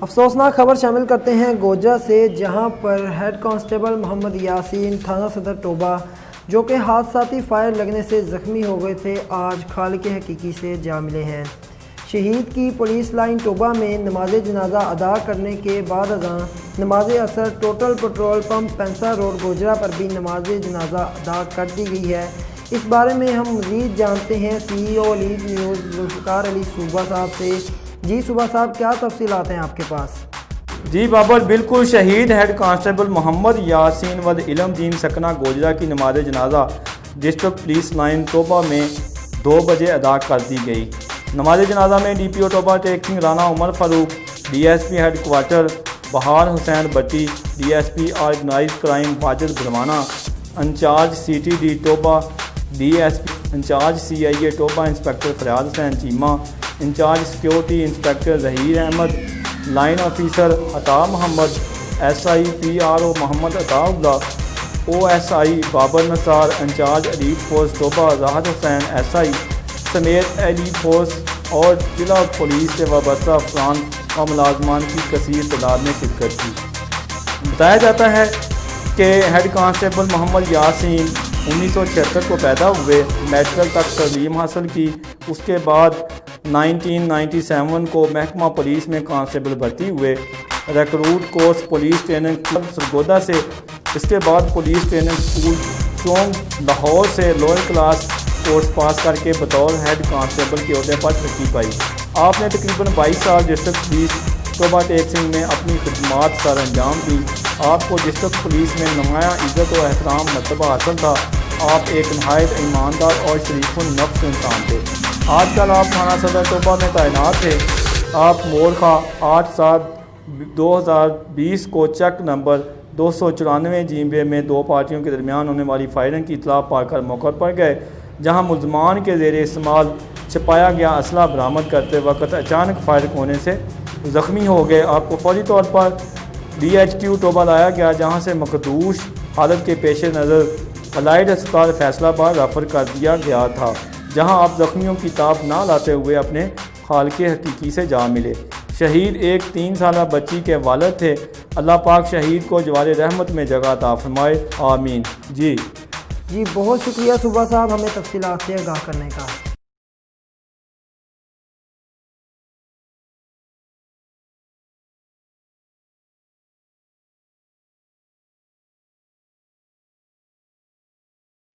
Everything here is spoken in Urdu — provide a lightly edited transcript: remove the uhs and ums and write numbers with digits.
افسوسناک خبر شامل کرتے ہیں گوجرا سے، جہاں پر ہیڈ کانسٹیبل محمد یاسین تھانہ صدر ٹوبہ جو کہ حادثاتی فائر لگنے سے زخمی ہو گئے تھے، آج خالق حقیقی سے جا ملے ہیں۔ شہید کی پولیس لائن ٹوبہ میں نماز جنازہ ادا کرنے کے بعد ازاں نماز اثر total petrol pump Painsra road Gojra پر بھی نماز جنازہ ادا کر دی گئی ہے۔ اس بارے میں ہم مزید جانتے ہیں سی ای او لیڈ نیوز ذوالفقار علی صوبہ صاحب سے۔ جی صوبہ صاحب، کیا تفصیلات ہیں آپ کے پاس؟ جی بابر، بالکل شہید ہیڈ کانسٹیبل محمد یاسین ود علم دین سکنہ گوجرا کی نماز جنازہ ڈسٹرکٹ پولیس لائن ٹوبہ میں 2 بجے ادا کر دی گئی۔ نماز جنازہ میں D P O Toba Tek Singh Rana Umar Farooq, D S P head quarter Bahar Hussain Butti, D S P organised crime Wajid Bharwana, incharge C T D Toba, D S P incharge C I A Toba inspector Faryad Hussain Cheema, incharge security inspector Zaheer Ahmed, line officer Ata Muhammad, S I P R O Muhammad Ataullah اللہ، O S I Babar Nisar, incharge elite force Toba Rahat Hussain S I سمیت ایلیٹ فورس اور ضلع پولیس سے وابستہ افسران اور ملازمان کی کثیر تعداد نے شرکت کی۔ بتایا جاتا ہے کہ ہیڈ کانسٹیبل محمد یاسین 1976 کو پیدا ہوئے، میڈیکل تک تعلیم حاصل کی، اس کے بعد 1997 کو محکمہ پولیس میں کانسٹیبل بھرتی ہوئے، recruit course police training club Sargodha سے، اس کے بعد پولیس ٹریننگ اسکول چونگ لاہور سے لوئر کلاس کورس پاس کر کے بطور ہیڈ کانسٹیبل کے عہدے پر ترقی پائی۔ آپ نے تقریباً 22 سال ڈسٹرکٹ پولیس ٹوبہ ٹیک سنگھ میں اپنی خدمات سر انجام دی۔ آپ کو ڈسٹرکٹ پولیس میں نمایاں عزت و احترام مرتبہ حاصل تھا۔ آپ ایک نہایت ایماندار اور شریف النفس انسان تھے۔ آج کل آپ تھانہ صدر ٹوبہ میں تعینات تھے۔ آپ مورخہ 8/7/2020 کو چیک نمبر 294 جیمبے میں 2 پارٹیوں کے درمیان ہونے والی فائرنگ کی اطلاع پا کر موقع پر گئے، جہاں ملزمان کے زیر استعمال چھپایا گیا اسلحہ برآمد کرتے وقت اچانک فائرنگ ہونے سے زخمی ہو گئے۔ آپ کو فوری طور پر ڈی ایچ کیو ٹوبہ لایا گیا، جہاں سے مخدوش حالت کے پیش نظر الائڈ ہسپتال فیصلہ آباد ریفر کر دیا گیا تھا، جہاں آپ زخمیوں کی تاب نہ لاتے ہوئے اپنے خالق حقیقی سے جا ملے۔ شہید ایک 3 سالہ بچی کے والد تھے۔ اللہ پاک شہید کو جوار رحمت میں جگہ عطا فرمائے، آمین۔ جی بہت شکریہ صوبہ صاحب ہمیں تفصیلات سے آگاہ کرنے کا۔